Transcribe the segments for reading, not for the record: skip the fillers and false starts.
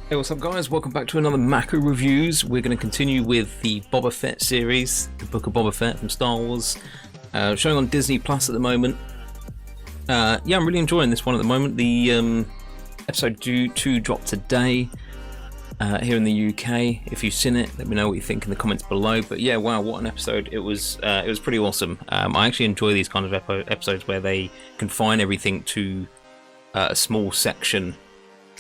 Hey, what's up guys? Welcome back to another Mako Reviews. We're going to continue with the Boba Fett series, the Book of Boba Fett from Star Wars, showing on Disney Plus at the moment. Yeah, I'm really enjoying this one at the moment. The episode 2 dropped today here in the UK. If you've seen it, let me know what you think in the comments below. But yeah, wow, what an episode. It was pretty awesome. I actually enjoy these kind of episodes where they confine everything to a small section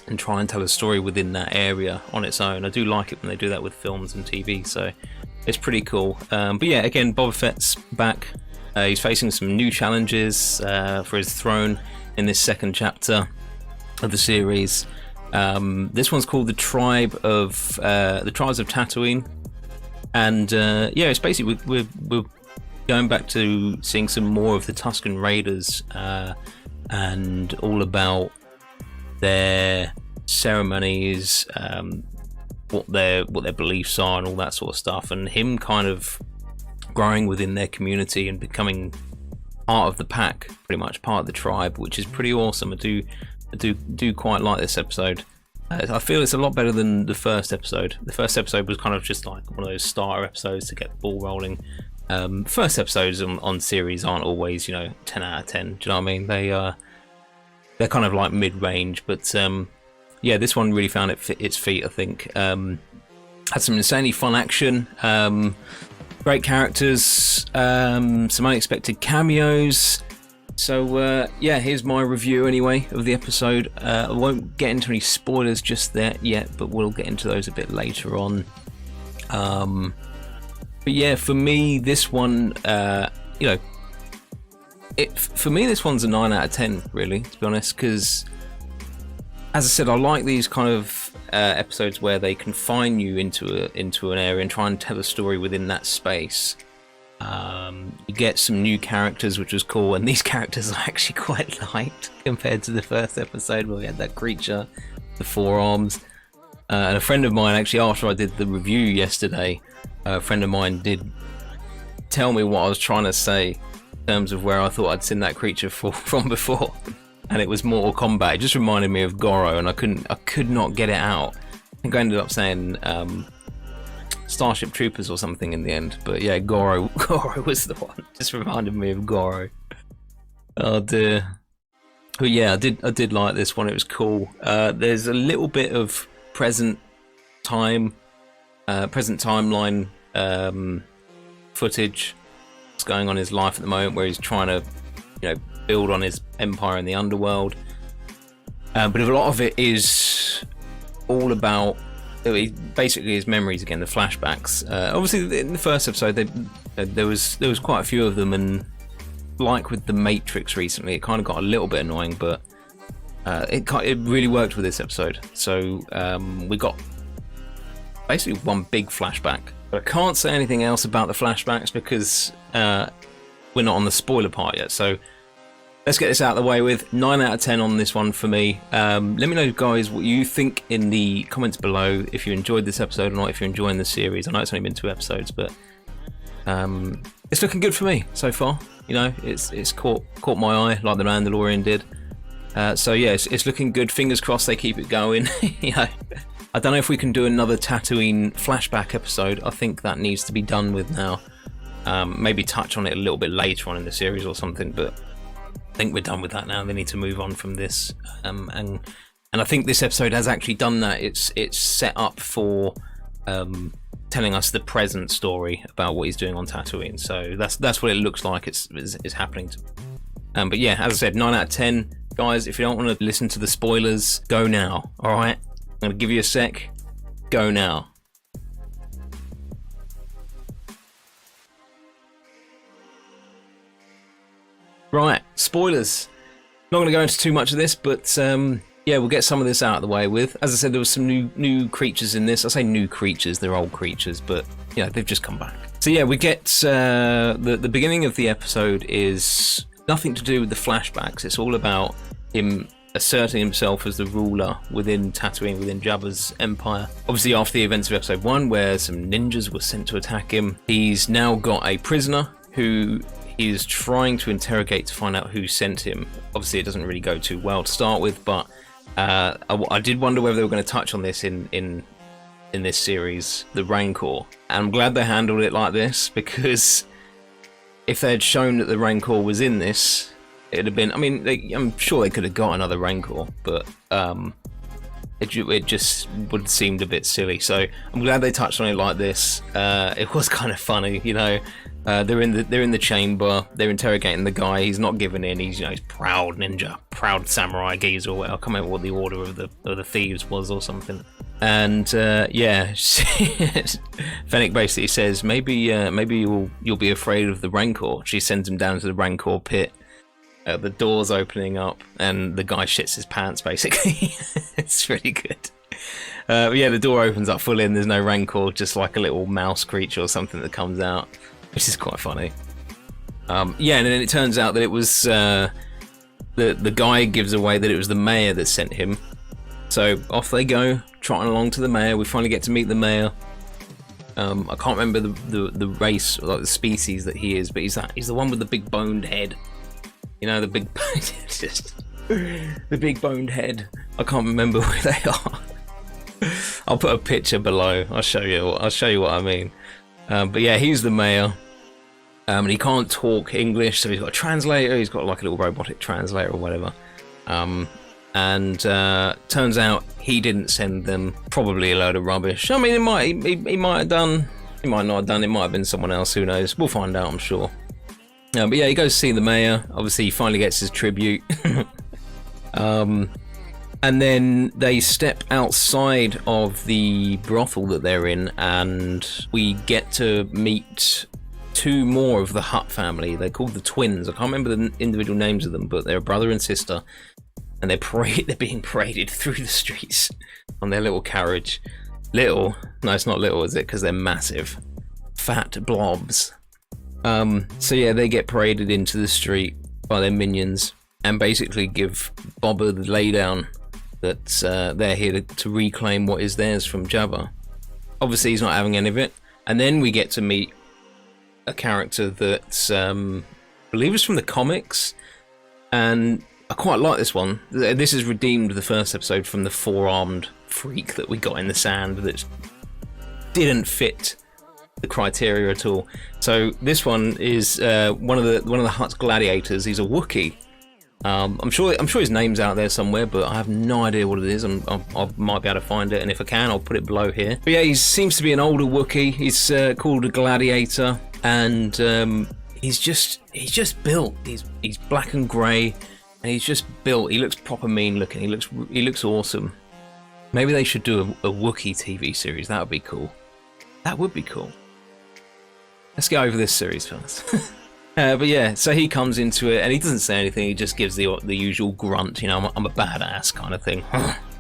and try and tell a story within that area on its own. I do like it when they do that with films and TV, so it's pretty cool. But yeah, again, Boba Fett's back. He's facing some new challenges for his throne in this second chapter of the series. This one's called the Tribes of Tatooine, and yeah, it's basically we're going back to seeing some more of the Tusken Raiders and all about their ceremonies, what their beliefs are and all that sort of stuff, and him kind of growing within their community and becoming part of the pack, pretty much part of the tribe, which is pretty awesome. I do quite like this episode. I feel it's a lot better than the first episode. The first episode was kind of just like one of those starter episodes to get the ball rolling. First episodes on series aren't always 10 out of 10. Do you know what I mean? They're kind of like mid-range, but yeah, this one really found its feet, I think. Had some insanely fun action, great characters, some unexpected cameos. So yeah, here's my review anyway of the episode. I won't get into any spoilers just yet, but we'll get into those a bit later on. But yeah, for me, this one, for me, this one's a 9 out of 10, really, to be honest, because, as I said, I like these kind of episodes where they confine you into an area and try and tell a story within that space. You get some new characters, which was cool, and these characters I actually quite liked compared to the first episode where we had that creature, the forearms. And a friend of mine, actually, after I did the review yesterday, a friend of mine did tell me what I was trying to say in terms of where I thought I'd seen that creature from before, and it was Mortal Kombat. It just reminded me of Goro, and I could not get it out. I think I ended up saying Starship Troopers or something in the end, but yeah, Goro was the one. Just reminded me of Goro. Oh dear. But yeah, I did like this one. It was cool. There's a little bit of present timeline footage that's going on in his life at the moment, where he's trying to build on his empire in the underworld, but a lot of it is all about basically his memories again, the flashbacks. Obviously in the first episode there was quite a few of them, and like with the Matrix recently, it kind of got a little bit annoying, but it really worked with this episode. So we got basically one big flashback, but I can't say anything else about the flashbacks because we're not on the spoiler part yet. So let's get this out of the way with. 9 out of 10 on this one for me. Let me know, guys, what you think in the comments below, if you enjoyed this episode or not, if you're enjoying the series. I know it's only been 2 episodes, but it's looking good for me so far. It's caught my eye like the Mandalorian did. So yeah, it's looking good. Fingers crossed they keep it going. I don't know if we can do another Tatooine flashback episode. I think that needs to be done with now. Maybe touch on it a little bit later on in the series or something, but I think we're done with that now. They need to move on from this, and I think this episode has actually done that. It's set up for telling us the present story about what he's doing on Tatooine. So that's what it looks like it's happening to. But yeah, as I said, 9 out of 10. Guys, if you don't want to listen to the spoilers, go now. All right, I'm gonna give you a sec. Go now. Right, spoilers. Not going to go into too much of this, but yeah, we'll get some of this out of the way with. As I said, there was some new creatures in this. I say new creatures, they're old creatures, but they've just come back. So yeah, we get the beginning of the episode is nothing to do with the flashbacks. It's all about him asserting himself as the ruler within Tatooine, within Jabba's empire. Obviously, after the events of episode 1, where some ninjas were sent to attack him, he's now got a prisoner who is trying to interrogate to find out who sent him. Obviously, it doesn't really go too well to start with, but I did wonder whether they were going to touch on this in this series, the Rancor. And I'm glad they handled it like this, because if they had shown that the Rancor was in this, it'd have been... I mean, I'm sure they could have got another Rancor, but it just would have seemed a bit silly. So I'm glad they touched on it like this. It was kind of funny, you know. They're in the chamber. They're interrogating the guy. He's not giving in. He's, you know, he's proud ninja, proud samurai geezer, or whatever. I can't remember what the order of the thieves was or something. And yeah, Fennec basically says maybe you'll be afraid of the Rancor. She sends him down to the Rancor pit. The door's opening up, and the guy shits his pants. Basically, it's really good. Yeah, the door opens up fully, and there's no Rancor, just like a little mouse creature or something that comes out, which is quite funny. Yeah, and then it turns out that it was the guy gives away that it was the mayor that sent him. So off they go, trotting along to the mayor. We finally get to meet the mayor. I can't remember the race, or like the species that he is, but he's the one with the big boned head. You know, the big the big boned head. I can't remember who they are. I'll put a picture below. I'll show you what I mean. But yeah, he's the mayor. And he can't talk English, so he's got a translator. He's got like a little robotic translator or whatever. And turns out he didn't send them. Probably a load of rubbish. I mean, he might have done. He might not have done. It might have been someone else. Who knows? We'll find out, I'm sure. But yeah, he goes to see the mayor. Obviously, he finally gets his tribute. And then they step outside of the brothel that they're in, and we get to meet two more of the Hutt family. They're called the twins. I can't remember the individual names of them, but they're a brother and sister, and they're being paraded through the streets on their little carriage. Little? No, it's not little, is it? Because they're massive. Fat blobs. So yeah, they get paraded into the street by their minions and basically give Boba the laydown that they're here to reclaim what is theirs from Jabba. Obviously, he's not having any of it. And then we get to meet a character that I believe is from the comics, and I quite like this one. This has redeemed the first episode from the four-armed freak that we got in the sand that didn't fit the criteria at all. So this one is one of the Hutt's gladiators. He's a Wookiee. I'm sure his name's out there somewhere, but I have no idea what it is. I might be able to find it, and if I can, I'll put it below here. But yeah, he seems to be an older Wookiee. He's called a gladiator, and he's just built. He's black and grey, and he's just built. He looks proper mean looking. He looks awesome. Maybe they should do a Wookiee TV series. That would be cool. That would be cool. Let's get over this series first. But yeah, so he comes into it and he doesn't say anything. He just gives the usual grunt, you know, I'm a badass kind of thing.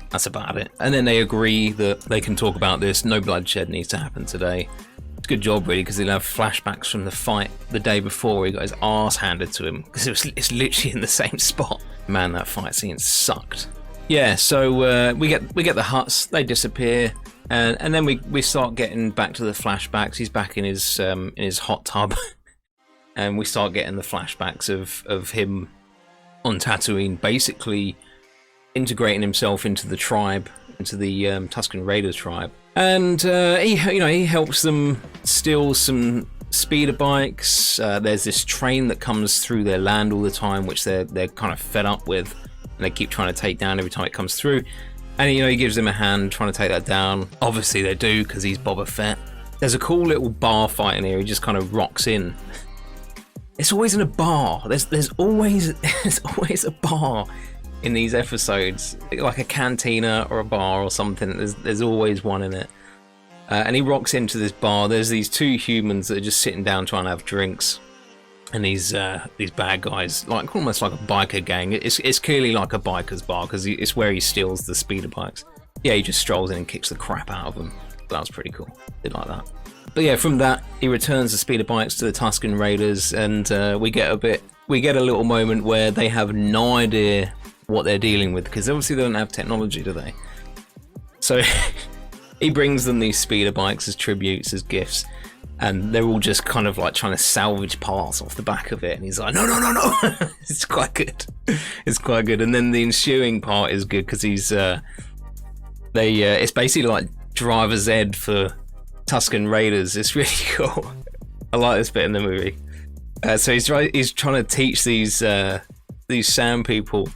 That's about it. And then they agree that they can talk about this. No bloodshed needs to happen today. It's a good job, really, because he'll have flashbacks from the fight the day before. He got his arse handed to him because it's literally in the same spot. Man, that fight scene sucked. Yeah, so we get the Hutts. They disappear. And then we start getting back to the flashbacks. He's back in his hot tub. And we start getting the flashbacks of him on Tatooine, basically integrating himself into the tribe, into the Tusken Raiders tribe. And he helps them steal some speeder bikes. There's this train that comes through their land all the time, which they're kind of fed up with, and they keep trying to take down every time it comes through. And he gives them a hand trying to take that down. Obviously they do, because he's Boba Fett. There's a cool little bar fight in here. He just kind of rocks in. It's always in a bar. There's always a bar in these episodes, like a cantina or a bar or something. There's always one in it. And he rocks into this bar. There's these two humans that are just sitting down trying to have drinks, and these bad guys, like almost like a biker gang. It's clearly like a biker's bar because it's where he steals the speeder bikes. Yeah, he just strolls in and kicks the crap out of them. That was pretty cool. Did like that. But yeah, from that he returns the speeder bikes to the Tusken Raiders, and we get a little moment where they have no idea what they're dealing with, because obviously they don't have technology, do they? So he brings them these speeder bikes as tributes, as gifts, and they're all just kind of like trying to salvage parts off the back of it, and he's like, no. It's quite good. It's quite good. And then the ensuing part is good because he's it's basically like driver's ed for Tusken Raiders. It's really cool. I like this bit in the movie. So he's trying to teach these sand people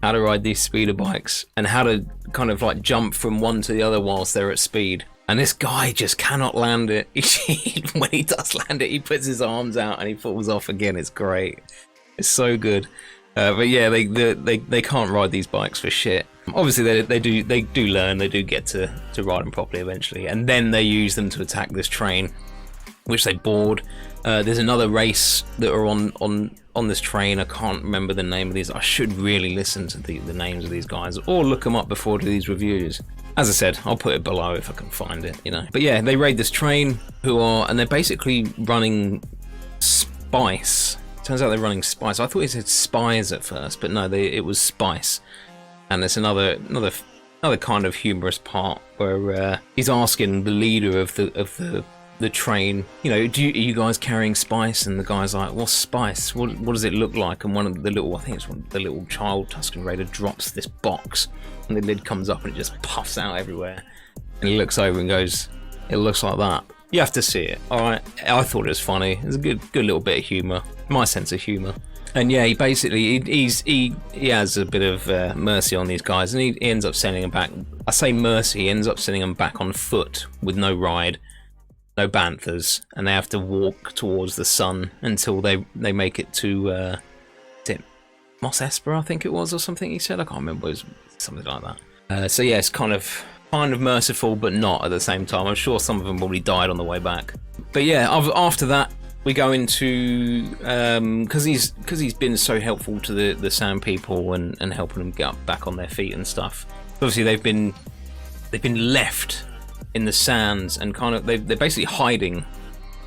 how to ride these speeder bikes and how to kind of like jump from one to the other whilst they're at speed. And this guy just cannot land it. When he does land it, he puts his arms out and he falls off again. It's great. It's so good. But yeah, they can't ride these bikes for shit. Obviously, they do learn. They do get to ride them properly eventually, and then they use them to attack this train, which they board. There's another race that are on this train. I can't remember the name of these. I should really listen to the names of these guys or look them up before I do these reviews. As I said, I'll put it below if I can find it, you know. But yeah, they raid this train and they're basically running spice. Turns out they're running spice. I thought it said spies at first, but no, it was spice. And there's another kind of humorous part where he's asking the leader of the train, you know, are you guys carrying spice? And the guy's like, what's spice? What does it look like? And one of the little child Tusken Raider drops this box, and the lid comes up and it just puffs out everywhere. And he looks over and goes, it looks like that. You have to see it. All right, I thought it was funny. It's a good little bit of humor. My sense of humor. And yeah, he basically he has a bit of mercy on these guys, and he ends up sending them back. I say mercy, he ends up sending them back on foot with no ride. No banthas, and they have to walk towards the sun until they make it to is it Mos Espa, I think it was, or something he said. I can't remember. It was something like that. So yeah, it's kind of merciful, but not at the same time. I'm sure some of them probably died on the way back. But yeah, after that we go into because he's been so helpful to the sand people and helping them get back on their feet and stuff. Obviously they've been left in the sands, and kind of they're basically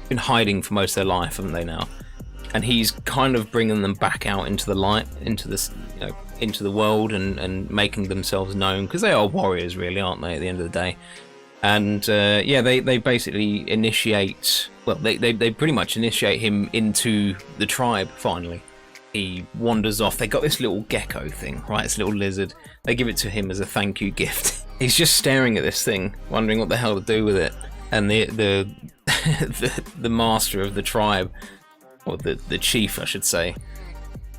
been hiding for most of their life, haven't they now? And he's kind of bringing them back out into the light, into this, you know, into the world, and making themselves known, because they are warriors, really, aren't they? At the end of the day, and yeah, they basically initiate. Well, they pretty much initiate him into the tribe. Finally, he wanders off. They got this little gecko thing, right? This little lizard. They give it to him as a thank you gift. He's just staring at this thing, wondering what the hell to do with it. And the master of the tribe, or the chief, I should say,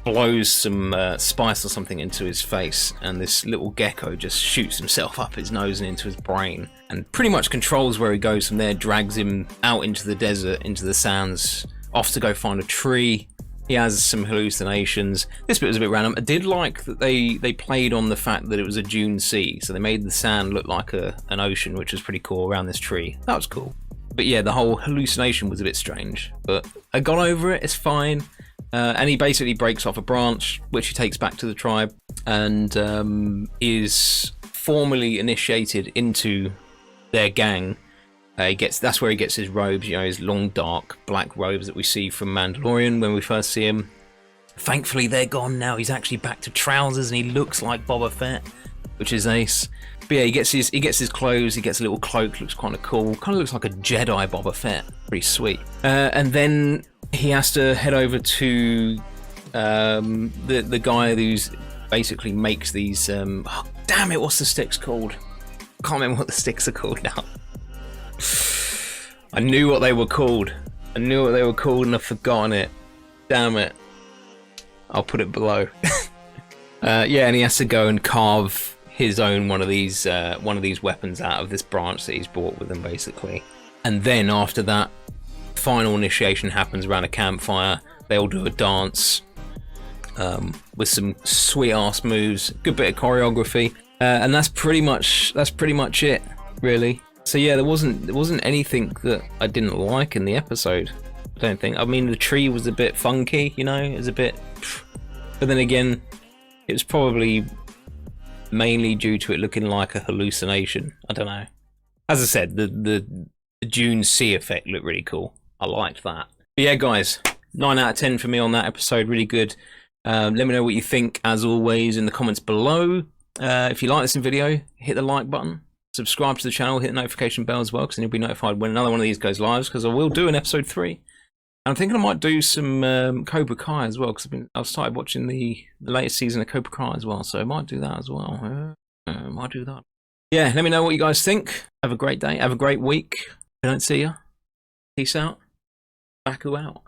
blows some spice or something into his face, and this little gecko just shoots himself up his nose and into his brain, and pretty much controls where he goes from there. Drags him out into the desert, into the sands, off to go find a tree. He has some hallucinations. This bit was a bit random. I did like that they played on the fact that it was a dune sea, so they made the sand look like an ocean, which was pretty cool, around this tree. That was cool. But yeah, the whole hallucination was a bit strange. But I got over it, it's fine. And he basically breaks off a branch, which he takes back to the tribe, and is formally initiated into their gang. That's where he gets his robes, you know, his long, dark, black robes that we see from Mandalorian when we first see him. Thankfully, they're gone now. He's actually back to trousers, and he looks like Boba Fett, which is ace. But yeah, he gets his clothes. He gets a little cloak. Looks kind of cool. Kind of looks like a Jedi Boba Fett. Pretty sweet. And then he has to head over to the guy who's basically makes these. Oh, damn it! What's the sticks called? I can't remember what the sticks are called now. I knew what they were called. And I've forgotten it. Damn it. I'll put it below. Yeah, and he has to go and carve his own one of these weapons out of this branch that he's brought with him, basically. And then after that, final initiation happens around a campfire. They all do a dance with some sweet ass moves, good bit of choreography, and that's pretty much it, really. So yeah, there wasn't anything that I didn't like in the episode, I don't think. I mean, the tree was a bit funky, you know, it was a bit, but then again, it was probably mainly due to it looking like a hallucination. I don't know. As I said, the Dune Sea effect looked really cool. I liked that. But yeah, guys, 9 out of 10 for me on that episode. Really good. Let me know what you think, as always, in the comments below. If you like this video, hit the like button. subscribe to the channel, hit the notification bell as well, because then you'll be notified when another one of these goes live, because I will do an episode 3. And I'm thinking I might do some Cobra Kai as well, because I've started watching the latest season of Cobra Kai as well, so I might do that as well. Might do that. Yeah, let me know what you guys think. Have a great day. Have a great week. If I don't see you, peace out. Baku out.